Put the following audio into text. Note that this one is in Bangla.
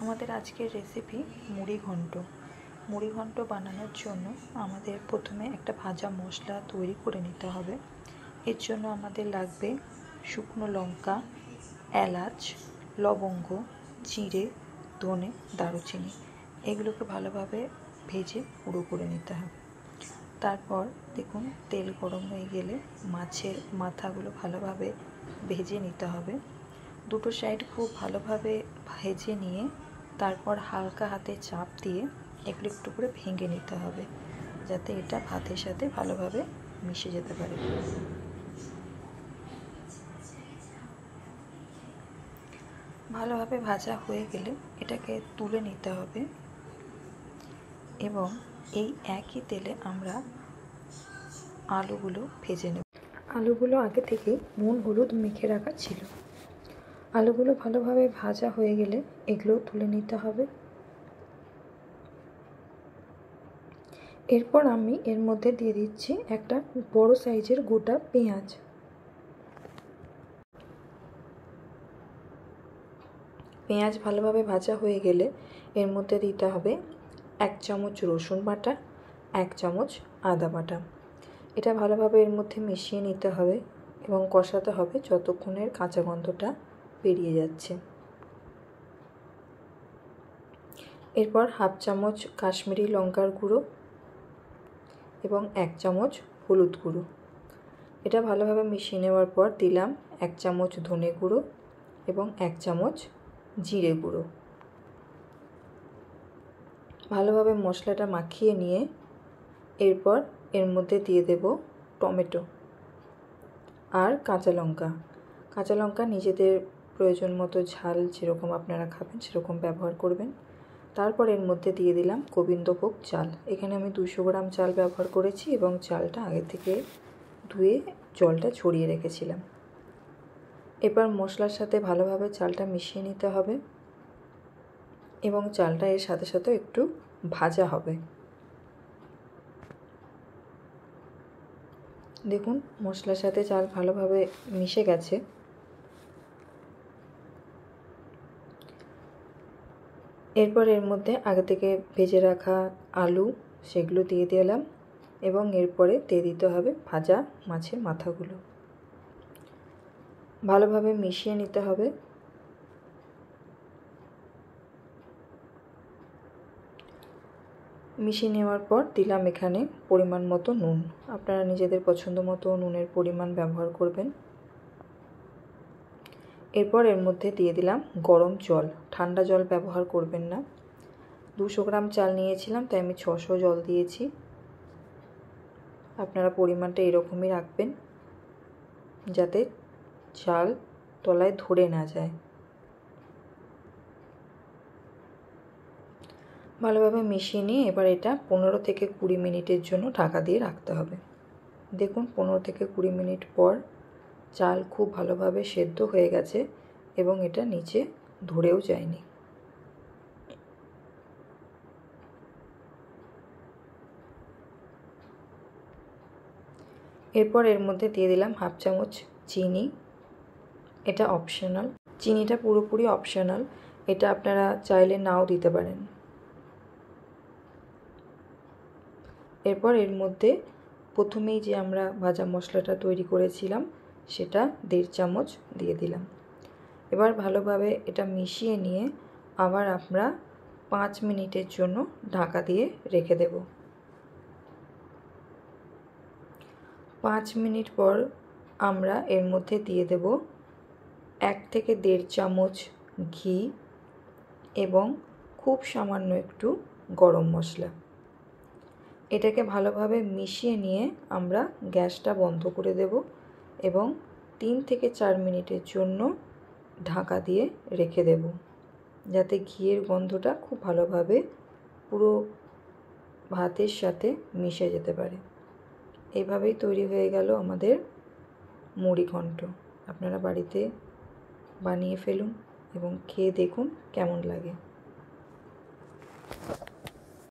আমাদের আজকের রেসিপি মুড়ি ঘন্ট। মুড়ি ঘন্ট বানানোর জন্য আমাদের প্রথমে একটা ভাজা মশলা তৈরি করে নিতে হবে। এর জন্য আমাদের লাগবে শুকনো লঙ্কা, এলাচ, লবঙ্গ, জিরে, ধনে, দারুচিনি। এগুলোকে ভালোভাবে ভেজে গুঁড়ো করে নিতে হবে। তারপর দেখুন তেল গরম হয়ে গেলে মাছের মাথাগুলো ভালোভাবে ভেজে নিতে হবে। দুটো সাইড খুব ভালোভাবে ভেজে নিয়ে তারপর হালকা হাতে চাপ দিয়ে একটু একটু করে ভেঙে নিতে হবে, যাতে এটা ভাতের সাথে ভালোভাবে মিশে যেতে পারে। ভালোভাবে ভাজা হয়ে গেলে এটাকে তুলে নিতে হবে এবং এই একই তেলে আমরা আলুগুলো ভেজে নেব। আলুগুলো আগে থেকে নুন হলুদ মেখে রাখা ছিল। আলুগুলো ভালোভাবে ভাজা হয়ে গেলে এগুলো তুলে নিতে হবে। এরপর আমি এর মধ্যে দিয়ে দিচ্ছি একটা বড় সাইজের গোটা পেঁয়াজ। পেঁয়াজ ভালোভাবে ভাজা হয়ে গেলে এর মধ্যে দিতে হবে 1 চামচ রসুন বাটা, 1 চামচ আদা বাটা। এটা ভালোভাবে এর মধ্যে মিশিয়ে নিতে হবে এবং কষাতে হবে যতক্ষণের কাঁচা গন্ধটা বেরিয়ে যাচ্ছে। এরপর 1/2 চামচ কাশ্মীরি লঙ্কার গুঁড়ো এবং 1 চামচ হলুদ গুঁড়ো। এটা ভালোভাবে মিশিয়ে নেওয়ার পর দিলাম 1 চামচ ধনে গুঁড়ো এবং 1 চামচ জিরে গুঁড়ো। ভালোভাবে মশলাটা মাখিয়ে নিয়ে এরপর এর মধ্যে দিয়ে দেব টমেটো আর কাঁচা লঙ্কা। কাঁচা লঙ্কা নিজেদের প্রয়োজন মতো ঝাল যেরকম আপনারা খাবেন সেরকম ব্যবহার করবেন। তারপর এর মধ্যে দিয়ে দিলাম গোবিন্দভোগ চাল। এখানে আমি 200 গ্রাম চাল ব্যবহার করেছি এবং চালটা আগে থেকে ধুয়ে জলটা ছড়িয়ে রেখেছিলাম। এবার মশলার সাথে ভালোভাবে চালটা মিশিয়ে নিতে হবে এবং চালটা এর সাথে সাথে একটু ভাজা হবে। দেখুন মশলার সাথে চাল ভালোভাবে মিশে গেছে। এরপর এর মধ্যে আগে থেকে ভেজে রাখা আলু সেগুলো দিয়ে দিলাম এবং এরপরে দিয়ে দিতে হবে ভাজা মাছের মাথাগুলো। ভালোভাবে মিশিয়ে নিতে হবে। মিশিয়ে নেওয়ার পর দিলাম এখানে পরিমাণ মতো নুন। আপনারা নিজেদের পছন্দ মতো নুনের পরিমাণ ব্যবহার করবেন। এরপর এর মধ্যে দিয়ে দিলাম গরম জল। ঠান্ডা জল ব্যবহার করবেন না। 200 গ্রাম চাল নিয়েছিলাম তাই আমি 600 জল দিয়েছি। আপনারা পরিমাণটা এরকমই রাখবেন যাতে চাল তলায় ধরে না যায়। ভালোভাবে মিশিয়ে নিয়ে এবার এটা 15 থেকে 20 মিনিটের জন্য ঢাকা দিয়ে রাখতে হবে। দেখুন 15 থেকে 20 মিনিট পর চাল খুব ভালোভাবে সেদ্ধ হয়ে গেছে এবং এটা নিচে ধরেও যায়নি। এরপর এর মধ্যে দিয়ে দিলাম 1/2 চামচ চিনি। এটা অপশনাল। চিনিটা পুরোপুরি অপশনাল, এটা আপনারা চাইলে নাও দিতে পারেন। এরপর এর মধ্যে প্রথমেই যে আমরা ভাজা মশলাটা তৈরি করেছিলাম সেটা 1.5 চামচ দিয়ে দিলাম। এবার ভালোভাবে এটা মিশিয়ে নিয়ে আবার আমরা 5 মিনিটের জন্য ঢাকা দিয়ে রেখে দেব। 5 মিনিট পর আমরা এর মধ্যে দিয়ে দেব 1 থেকে 1.5 চামচ ঘি এবং খুব সামান্য একটু গরম মশলা। এটাকে ভালোভাবে মিশিয়ে নিয়ে আমরা গ্যাসটা বন্ধ করে দেব এবং 3 থেকে 4 মিনিটের জন্য ঢাকা দিয়ে রেখে দেব, যাতে ঘিয়ের গন্ধটা খুব ভালোভাবে পুরো ভাতের সাথে মিশে যেতে পারে। এইভাবেই তৈরি হয়ে গেল আমাদের মুড়ি ঘন্ট। আপনারা বাড়িতে বানিয়ে ফেলুন এবং খেয়ে দেখুন কেমন লাগে।